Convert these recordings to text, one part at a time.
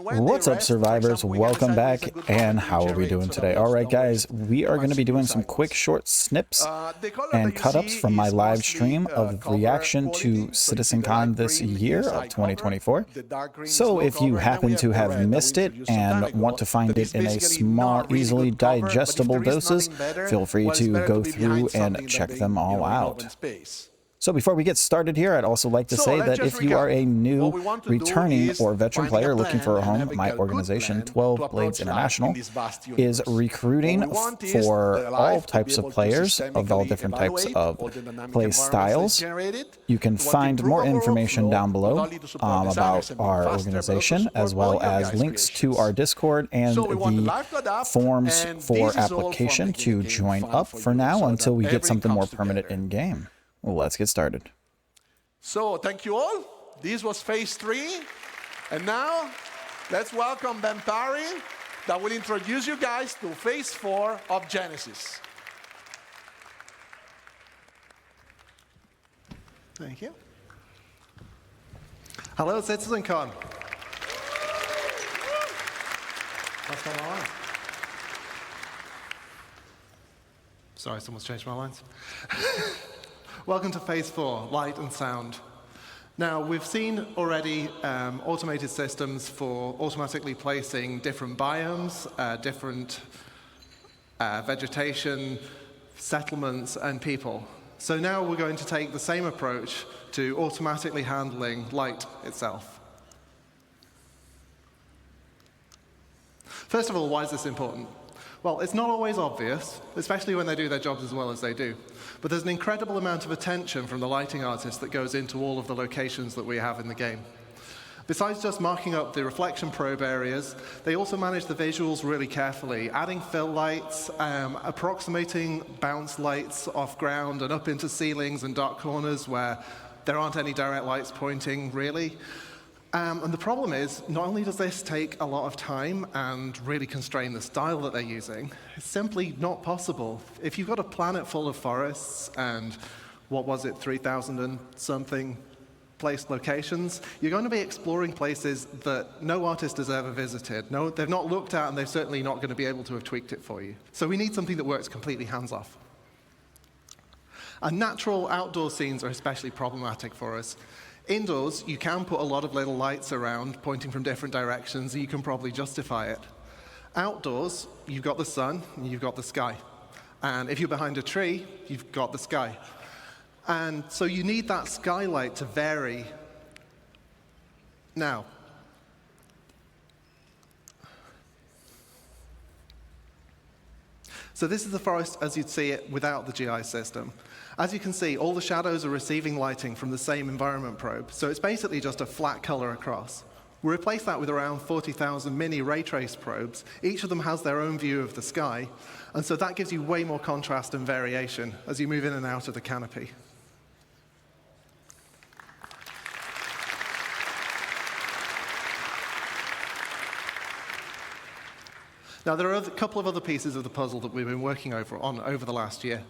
What's up, survivors? Welcome back. And how are we doing today? All right, guys, we are going to be doing some quick short snips and cut-ups from my live stream of reaction to CitizenCon this year of 2024. So if you happen to have missed it and want to find it in a small, easily digestible doses, feel free to go through and check them all out. So before we get started here, I'd also like to say that if you are a new, returning, or veteran player looking for a home, my organization, 12 Blades International, is recruiting for all types of players of all different types of play styles. You can find more information down below about our organization, as well as links to our Discord and the forms for application to join up for now until we get something more permanent in-game. Well, let's get started. So, thank you all. This was phase 3. And now, let's welcome Ben Parry, that will introduce you guys to phase 4 of Genesis. Thank you. Hello, CitizenCon. What's going on? Sorry, someone's changed my lines. Welcome to Phase 4, Light and Sound. Now, we've seen already automated systems for automatically placing different biomes, different vegetation, settlements, and people. So now we're going to take the same approach to automatically handling light itself. First of all, why is this important? Well, it's not always obvious, especially when they do their jobs as well as they do. But there's an incredible amount of attention from the lighting artists that goes into all of the locations that we have in the game. Besides just marking up the reflection probe areas, they also manage the visuals really carefully, adding fill lights, approximating bounce lights off ground and up into ceilings and dark corners where there aren't any direct lights pointing, really. And the problem is, not only does this take a lot of time and really constrain the style that they're using, it's simply not possible. If you've got a planet full of forests and, 3,000 and something placed locations, you're going to be exploring places that no artist has ever visited. No, they've not looked at, and they're certainly not going to be able to have tweaked it for you. So we need something that works completely hands-off. And natural outdoor scenes are especially problematic for us. Indoors, you can put a lot of little lights around pointing from different directions, and you can probably justify it. Outdoors, you've got the sun, and you've got the sky. And if you're behind a tree, you've got the sky. And so you need that skylight to vary. Now, so this is the forest as you'd see it without the GI system. As you can see, all the shadows are receiving lighting from the same environment probe, so it's basically just a flat color across. We replace that with around 40,000 mini ray trace probes. Each of them has their own view of the sky, and so that gives you way more contrast and variation as you move in and out of the canopy. Now, there are a couple of other pieces of the puzzle that we've been working on over the last year.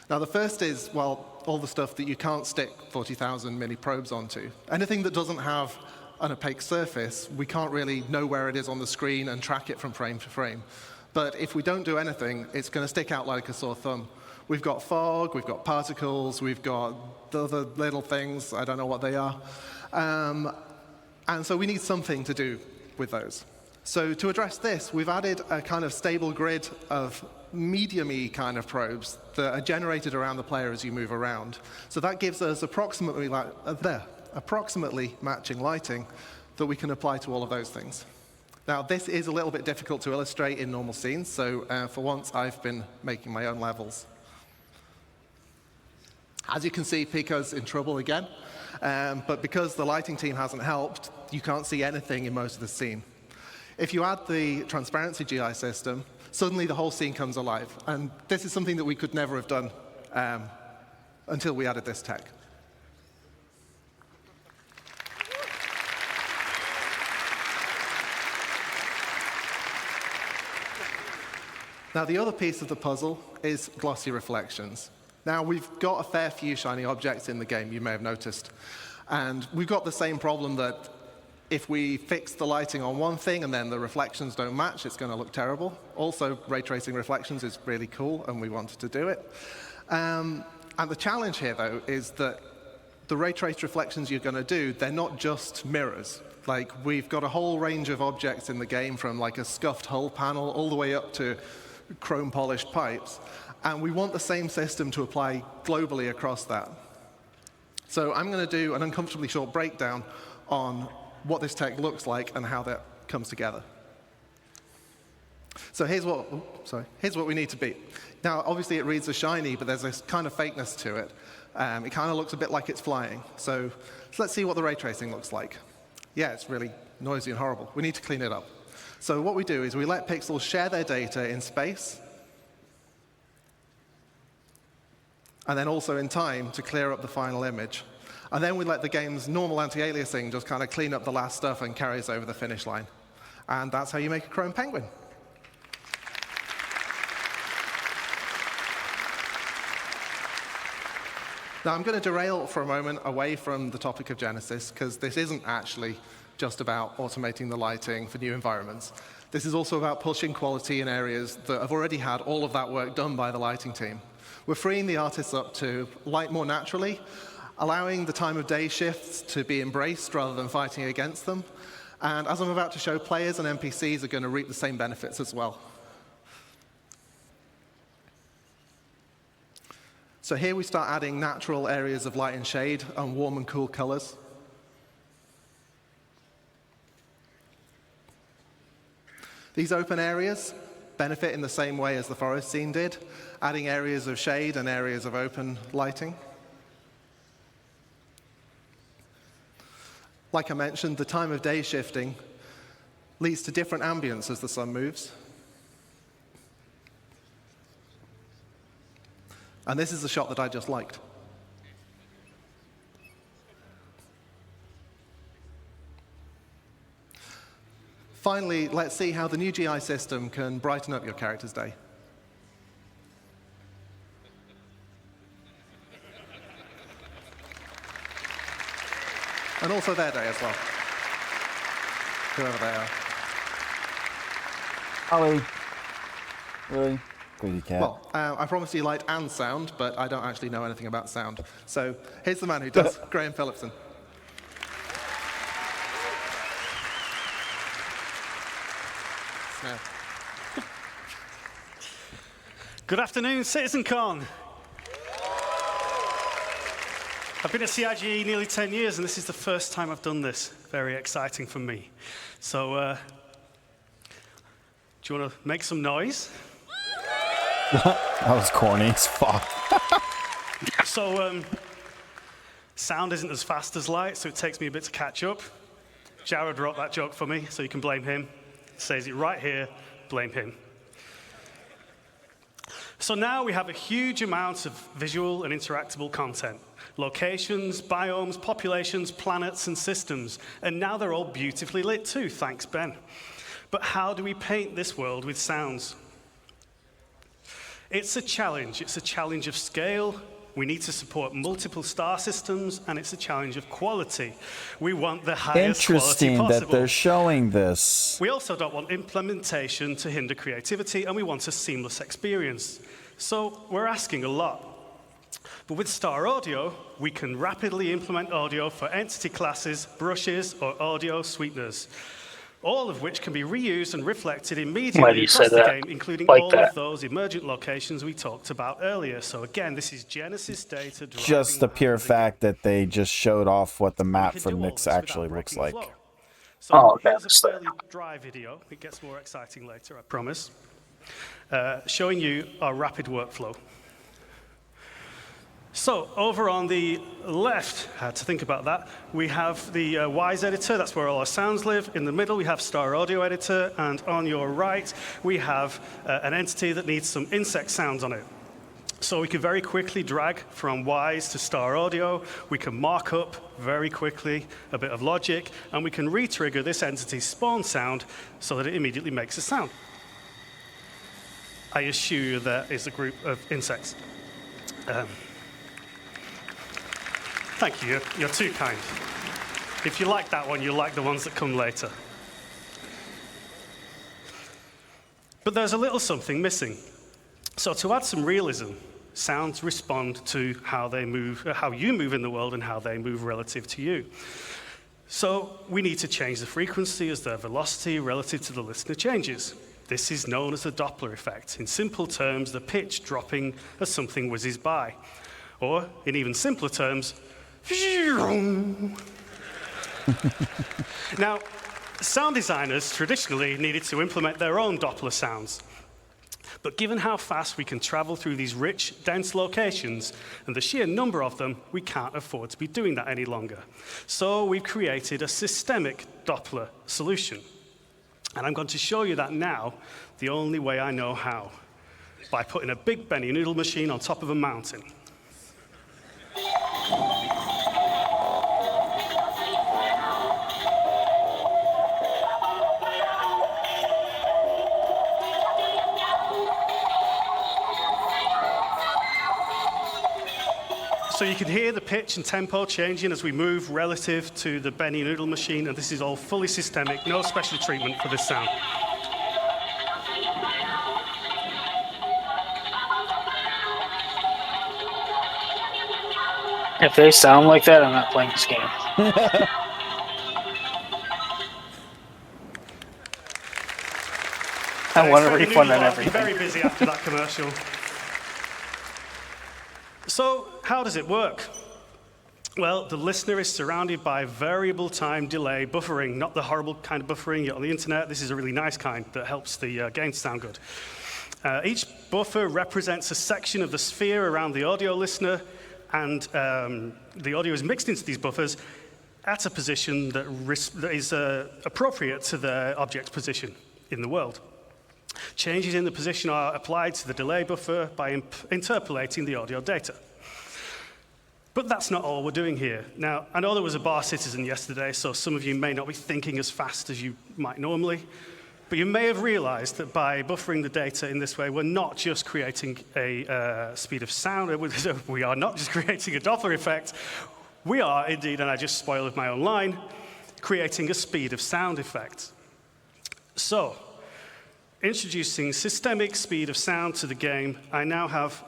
Now, the first is, well, all the stuff that you can't stick 40,000 mini probes onto. Anything that doesn't have an opaque surface, we can't really know where it is on the screen and track it from frame to frame. But if we don't do anything, it's going to stick out like a sore thumb. We've got fog, we've got particles, we've got the other little things, I don't know what they are. And so we need something to do with those. So to address this, we've added a kind of stable grid of medium-y kind of probes that are generated around the player as you move around. So that gives us approximately matching lighting that we can apply to all of those things. Now, this is a little bit difficult to illustrate in normal scenes, so for once I've been making my own levels. As you can see, Pico's in trouble again, but because the lighting team hasn't helped, you can't see anything in most of the scene. If you add the transparency GI system, suddenly the whole scene comes alive. And this is something that we could never have done until we added this tech. Now, the other piece of the puzzle is glossy reflections. Now, we've got a fair few shiny objects in the game, you may have noticed. And we've got the same problem that if we fix the lighting on one thing and then the reflections don't match, it's going to look terrible. Also, ray tracing reflections is really cool, and we wanted to do it. And the challenge here, though, is that the ray trace reflections you're going to do, they're not just mirrors. Like, we've got a whole range of objects in the game, from like a scuffed hull panel all the way up to chrome polished pipes. And we want the same system to apply globally across that. So I'm going to do an uncomfortably short breakdown on what this tech looks like and how that comes together. So here's what we need to beat. Now, obviously, it reads as shiny, but there's this kind of fakeness to it. It kind of looks a bit like it's flying. So let's see what the ray tracing looks like. Yeah, it's really noisy and horrible. We need to clean it up. So what we do is we let pixels share their data in space, and then also in time to clear up the final image. And then we let the game's normal anti-aliasing just kind of clean up the last stuff and carry us over the finish line. And that's how you make a chrome penguin. Now, I'm going to derail for a moment away from the topic of Genesis, because this isn't actually just about automating the lighting for new environments. This is also about pushing quality in areas that have already had all of that work done by the lighting team. We're freeing the artists up to light more naturally, allowing the time of day shifts to be embraced rather than fighting against them. And as I'm about to show, players and NPCs are going to reap the same benefits as well. So here we start adding natural areas of light and shade and warm and cool colors. These open areas benefit in the same way as the forest scene did, adding areas of shade and areas of open lighting. Like I mentioned, the time of day shifting leads to different ambience as the sun moves. And this is the shot that I just liked. Finally, let's see how the new GI system can brighten up your character's day. And also their day as well, whoever they are. Ollie. Really? Greedy cat. Well, I promised you light and sound, but I don't actually know anything about sound. So here's the man who does, Graham Phillipson. Now. Good afternoon, CitizenCon. I've been at CIGE nearly 10 years, and this is the first time I've done this. Very exciting for me. So, do you want to make some noise? That was corny as fuck. So, sound isn't as fast as light, so it takes me a bit to catch up. Jared wrote that joke for me, so you can blame him. He says it right here, blame him. So now we have a huge amount of visual and interactable content. Locations, biomes, populations, planets, and systems. And now they're all beautifully lit too, thanks, Ben. But how do we paint this world with sounds? It's a challenge. It's a challenge of scale. We need to support multiple star systems, and it's a challenge of quality. We want the highest quality Interesting possible. that they're showing this. We also don't want implementation to hinder creativity, and we want a seamless experience. So we're asking a lot. But with Star Audio, we can rapidly implement audio for entity classes, brushes, or audio sweeteners, all of which can be reused and reflected immediately across the game, including all of those emergent locations we talked about earlier. So again, this is Genesis data. Just the pure fact that they just showed off what the map for Nyx actually looks like. So here's a fairly dry video. It gets more exciting later, I promise. Showing you our rapid workflow. So over on the left, had to think about that, we have the Wise editor. That's where all our sounds live. In the middle, we have Star Audio editor. And on your right, we have an entity that needs some insect sounds on it. So we can very quickly drag from Wise to Star Audio. We can mark up very quickly a bit of logic. And we can re-trigger this entity's spawn sound so that it immediately makes a sound. I assure you there is a group of insects. Thank you. You're too kind. If you like that one, you'll like the ones that come later. But there's a little something missing. So to add some realism, sounds respond to how they move, how you move in the world and how they move relative to you. So we need to change the frequency as their velocity relative to the listener changes. This is known as the Doppler effect. In simple terms, the pitch dropping as something whizzes by. Or, in even simpler terms, now, sound designers traditionally needed to implement their own Doppler sounds. But given how fast we can travel through these rich, dense locations and the sheer number of them, we can't afford to be doing that any longer. So we've created a systemic Doppler solution. And I'm going to show you that now, the only way I know how, by putting a big Benny noodle machine on top of a mountain. So you can hear the pitch and tempo changing as we move relative to the Benny noodle machine, and this is all fully systemic, no special treatment for this sound. If they sound like that, I'm not playing this game. I want a refund on everything. Very busy after that commercial. So how does it work? Well, the listener is surrounded by variable time delay buffering, not the horrible kind of buffering you get on the internet. This is a really nice kind that helps the game sound good. Each buffer represents a section of the sphere around the audio listener, and the audio is mixed into these buffers at a position that is appropriate to the object's position in the world. Changes in the position are applied to the delay buffer by interpolating the audio data. But that's not all we're doing here. Now, I know there was a bar citizen yesterday, so some of you may not be thinking as fast as you might normally, but you may have realized that by buffering the data in this way, we're not just creating a speed of sound, we are not just creating a Doppler effect, we are indeed, and I just spoiled my own line, creating a speed of sound effect. So, introducing systemic speed of sound to the game, I now have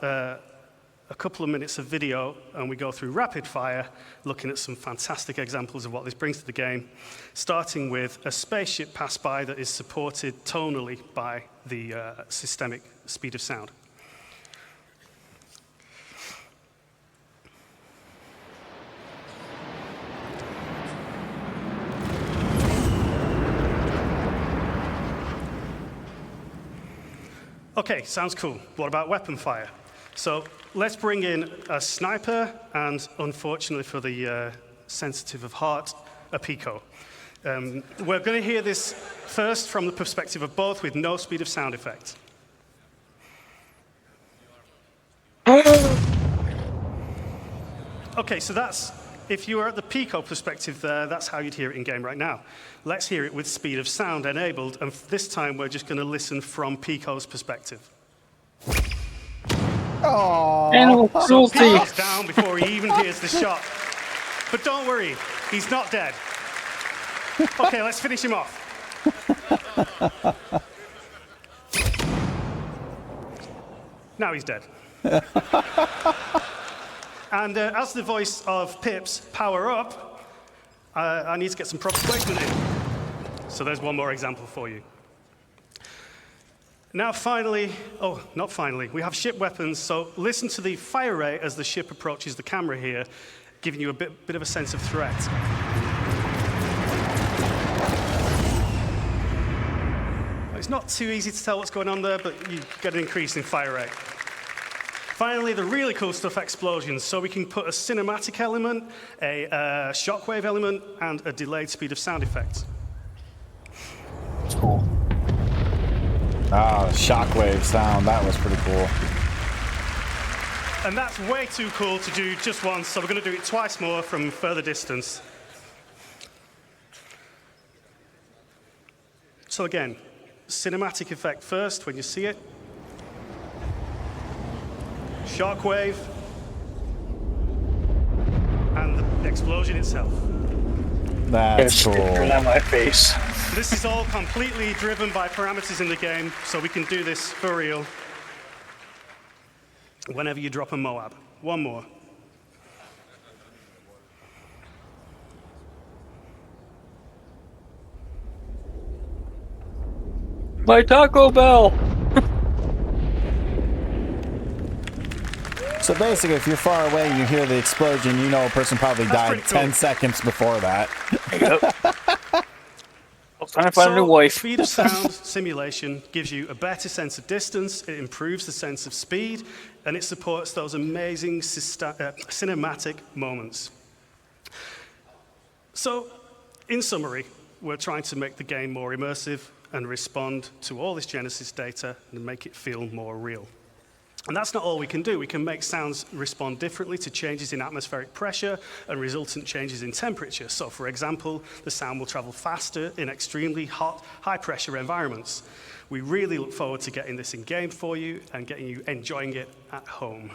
a couple of minutes of video, and we go through rapid fire, looking at some fantastic examples of what this brings to the game, starting with a spaceship pass by that is supported tonally by the systemic speed of sound. Okay, sounds cool. What about weapon fire? So let's bring in a sniper and, unfortunately for the sensitive of heart, a Pico. We're going to hear this first from the perspective of both with no speed of sound effect. Okay, so that's, if you were at the Pico perspective there, that's how you'd hear it in game right now. Let's hear it with speed of sound enabled, and this time we're just going to listen from Pico's perspective. Animal So cruelty. Pico's down before he even hears the shot. But don't worry, he's not dead. Okay, let's finish him off. Now he's dead. And as the voice of Pips power up, I need to get some proper placement in. So there's one more example for you. Now finally, oh, not finally, we have ship weapons, so listen to the fire rate as the ship approaches the camera here, giving you a bit of a sense of threat. It's not too easy to tell what's going on there, but you get an increase in fire rate. Finally, the really cool stuff, explosions. So we can put a cinematic element, a shockwave element, and a delayed speed of sound effect. It's cool. Ah, shockwave sound, that was pretty cool. And that's way too cool to do just once, so we're going to do it twice more from further distance. So again, cinematic effect first when you see it. Shockwave. And the explosion itself. That's cool. On my face. This is all completely driven by parameters in the game, so we can do this for real whenever you drop a Moab. One more. My Taco Bell! So basically, if you're far away and you hear the explosion, you know a person probably died pretty cool. 10 seconds before that. Yep. I was trying to find a new wife. Speed of sound simulation gives you a better sense of distance, it improves the sense of speed, and it supports those amazing cinematic moments. So, in summary, we're trying to make the game more immersive and respond to all this Genesis data and make it feel more real. And that's not all we can do. We can make sounds respond differently to changes in atmospheric pressure and resultant changes in temperature. So, for example, the sound will travel faster in extremely hot, high-pressure environments. We really look forward to getting this in game for you and getting you enjoying it at home.